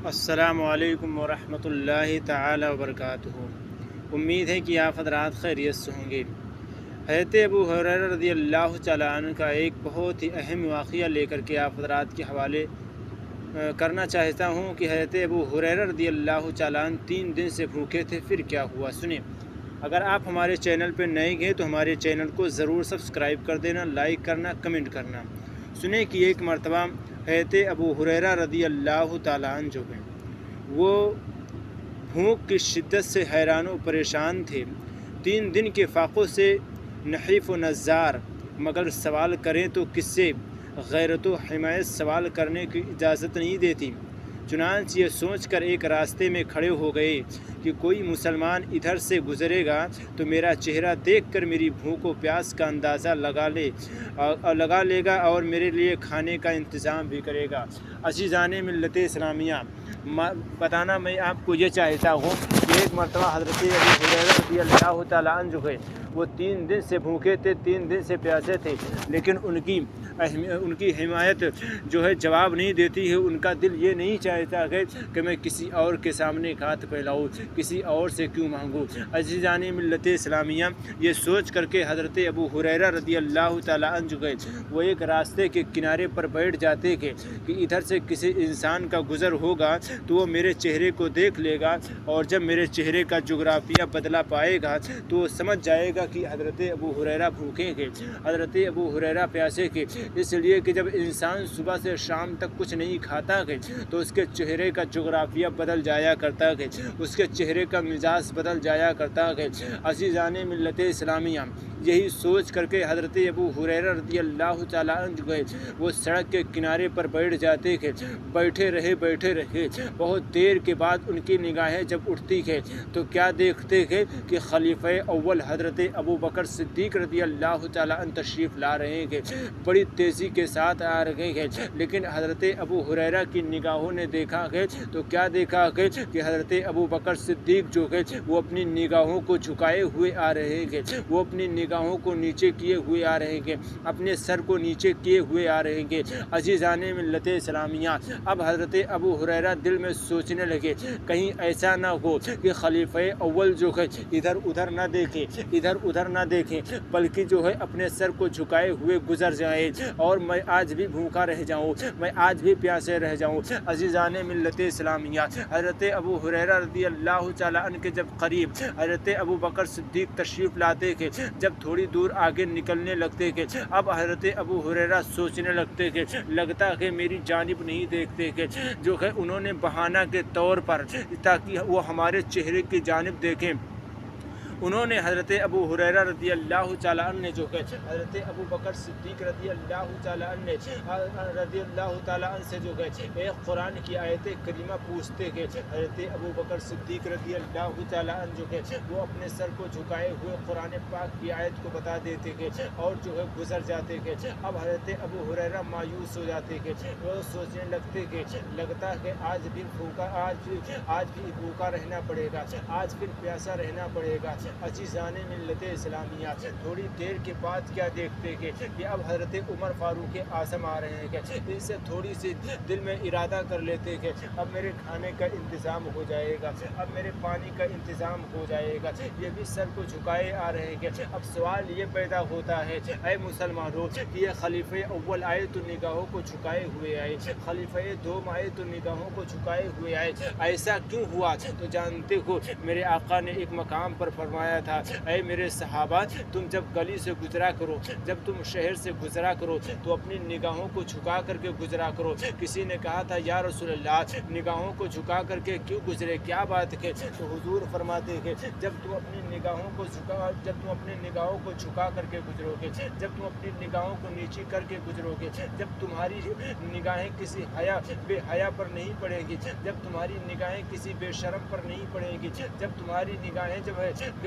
السلام علیکم ورحمۃ اللہ تعالی وبرکاتہ۔ امید ہے کہ آپ حضرات خیریت سے ہوں گے۔ حضرت ابو ہریرہ رضی اللہ تعالیٰ عنہ کا ایک بہت ہی اہم واقعہ لے کر کے آپ حضرات کے حوالے کرنا چاہتا ہوں کہ حضرت ابو ہریرہ رضی اللہ تعالیٰ عنہ 3 دن سے بھوکے تھے، پھر کیا ہوا سنیں۔ اگر آپ ہمارے چینل پہ نئے گئے تو ہمارے چینل کو ضرور سبسکرائب کر دینا، لائک کرنا، کمنٹ کرنا۔ سنیں کہ ایک مرتبہ حضرت ابو ہریرہ رضی اللہ تعالیٰ عنہ جو ہیں وہ بھوک کی شدت سے حیران و پریشان تھے۔ 3 دن کے فاقوں سے نحیف و نزار، مگر سوال کریں تو کس سے؟ غیرت و حمایت سوال کرنے کی اجازت نہیں دیتی۔ چنانچہ یہ سوچ کر ایک راستے میں کھڑے ہو گئے کہ کوئی مسلمان ادھر سے گزرے گا تو میرا چہرہ دیکھ کر میری بھوک و پیاس کا اندازہ لگا لے گا اور میرے لیے کھانے کا انتظام بھی کرے گا۔ عزیزان ملت اسلامیہ، بتانا میں آپ کو یہ چاہتا ہوں کہ ایک مرتبہ حضرت ابو ہریرہ رضی اللہ تعالیٰ عنہ جو ہے وہ 3 دن سے بھوکے تھے، 3 دن سے پیاسے تھے، لیکن ان کی حمایت جو ہے جواب نہیں دیتی ہے۔ ان کا دل یہ نہیں چاہتا کہ میں کسی اور کے سامنے ہاتھ پھیلاؤں، کسی اور سے کیوں مانگوں۔ عزیزان ملت اسلامیہ، یہ سوچ کر کے حضرت ابو ہریرہ رضی اللہ تعالیٰ عنہ جو ہے وہ ایک راستے کے کنارے پر بیٹھ جاتے کہ ادھر سے کسی انسان کا گزر ہوگا تو وہ میرے چہرے کو دیکھ لے گا، اور جب میرے چہرے کا جغرافیہ بدلا پائے گا تو وہ سمجھ جائے گا کہ حضرت ابو ہریرہ بھوکے ہیں، حضرت ابو ہریرہ پیاسے ہیں۔ اس لیے کہ جب انسان صبح سے شام تک کچھ نہیں کھاتا ہے تو اس کے چہرے کا جغرافیہ بدل جایا کرتا ہے، اس کے چہرے کا مزاج بدل جایا کرتا ہے۔ عزیزان ملت اسلامیہ، یہی سوچ کر کے حضرت ابو ہریرہ رضی اللہ تعالیٰ عنہ وہ سڑک کے کنارے پر بیٹھ جاتے ہیں۔ بیٹھے رہے بہت دیر کے بعد ان کی نگاہیں جب اٹھتی ہے تو کیا دیکھتے ہیں کہ خلیفہ اول حضرت ابو بکر صدیق رضی اللہ تعالیٰ عنہ تشریف لا رہے ہیں، بڑی تیزی کے ساتھ آ رہے ہیں۔ لیکن حضرت ابو ہریرہ کی نگاہوں نے دیکھا ہے تو کیا دیکھا ہے کہ حضرت ابو بکر صدیق جو ہے وہ اپنی نگاہوں کو جھکائے ہوئے آ رہے ہیں، وہ اپنی نگاہوں کو نیچے کیے ہوئے آ رہے ہیں، اپنے سر کو نیچے کیے ہوئے آ رہے ہیں۔ عزیزان ملت اسلامیہ، اب حضرت ابو ہریرہ دل میں سوچنے لگے کہیں ایسا نہ ہو کہ خلیفہ اول جو ہے ادھر ادھر نہ دیکھیں بلکہ جو ہے اپنے سر کو جھکائے ہوئے گزر جائیں اور میں آج بھی بھوکا رہ جاؤں، میں آج بھی پیاسے رہ جاؤں۔ عزیزان ملت اسلامیہ، حضرت ابو ہریرہ رضی اللہ تعالیٰ عنہ کے جب قریب حضرت ابو بکر صدیق تشریف لاتے کہ جب تھوڑی دور آگے نکلنے لگتے کہ اب حضرت ابو ہریرہ سوچنے لگتے کہ لگتا ہے میری جانب نہیں دیکھتے کہ جو ہے انہوں نے بہانہ کے طور پر تاکہ وہ ہمارے چہرے کی جانب دیکھیں، انہوں نے حضرت ابو ہریرہ رضی اللہ تعالیٰ عنہ نے جو ہے حضرت ابو بکر صدیق رضی اللہ تعالیٰ عنہ سے جو ہے ایک قرآن کی آیت کریمہ پوچھتے کہ حضرت ابو بکر صدیق رضی اللہ تعالیٰ عنہ جو ہے وہ اپنے سر کو جھکائے ہوئے قرآن پاک کی آیت کو بتا دیتے کہ اور جو ہے گزر جاتے کہ اب حضرت ابو ہریرہ مایوس ہو جاتے کہ وہ سوچنے لگتے کہ لگتا ہے آج بھی بھوکا رہنا پڑے گا، آج پھر پیاسا رہنا پڑے گا۔ عزیزان ملت اسلامیہ، تھوڑی دیر کے بعد کیا دیکھتے کہ اب حضرت عمر فاروق اعظم آ رہے ہیں کہ ان سے تھوڑی سی دل میں ارادہ کر لیتے کہ اب میرے کھانے کا انتظام ہو جائے گا، اب میرے پانی کا انتظام ہو جائے گا۔ یہ بھی سر کو جھکائے آ رہے ہیں کہ اب سوال یہ پیدا ہوتا ہے اے مسلمانوں کہ یہ خلیفہ اول آئے تو نگاہوں کو جھکائے ہوئے آئے، خلیفہ دوم آئے تو نگاہوں کو جھکائے ہوئے آئے، ایسا کیوں ہوا؟ تو جانتے ہو میرے آقا نے ایک مقام پر فرمایا تھا اے میرے صحابہ، تم جب گلی سے گزرا کرو، جب تم شہر سے گزرا کرو تو اپنی نگاہوں کو جھکا کر کے گزرا کرو۔ کسی نے کہا تھا یا رسول اللہ نگاہوں کو جھکا کر کے کیوں گزرے، کیا بات ہے؟ تو حضور فرماتے ہیں جب تم اپنی نگاہوں کو جھکا کر کے گزرو گے، جب تم اپنی نگاہوں کو نیچی کر کے گزرو گے، جب تمہاری نگاہیں کسی بے حیا پر نہیں پڑیں گی، جب تمہاری نگاہیں کسی بے شرم پر نہیں پڑیں گی، جب تمہاری نگاہیں جب ہے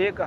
1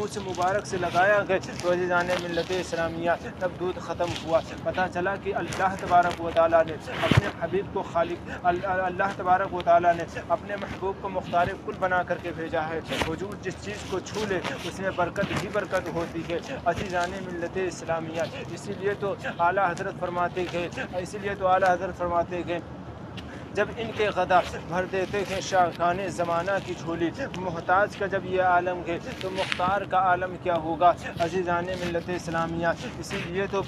منہ سے مبارک سے لگایا گیا تو عزیزان ملت اسلامیہ تب دودھ ختم ہوا۔ پتہ چلا کہ اللہ تبارک و تعالیٰ نے اپنے حبیب کو خالق اللہ تبارک و تعالیٰ نے اپنے محبوب کو مختار کل بنا کر کے بھیجا ہے۔ حضور جس چیز کو چھو لے اس میں برکت ہی برکت ہوتی ہے عزیزان ملت اسلامیہ۔ اسی لیے تو اعلیٰ حضرت فرماتے گئے جب ان کے غدا بھر دیتے ہیں شاہکان زمانہ کی جھولی، محتاج کا جب یہ عالم ہے تو مختار کا عالم کیا ہوگا عزیزان ملت اسلامیہ۔ اسی لیے تو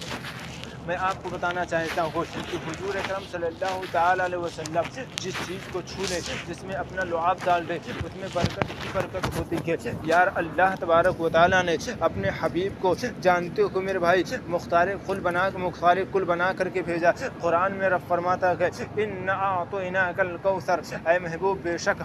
میں آپ کو بتانا چاہتا ہوں کہ حضور اکرم صلی اللہ تعالیٰ علیہ وسلم جس چیز کو چھو لے، جس میں اپنا لعاب ڈال دے، اس میں برکت ہی برکت ہوتی ہے۔ یار اللہ تبارک و تعالیٰ نے اپنے حبیب کو جانتے ہو میرے بھائی مختار کل بنا کر کے بھیجا۔ قرآن میں رب فرماتا ہے اِنَّا أَعْطَيْنَاكَ الْكَوْثَرَ، اے محبوب بے شک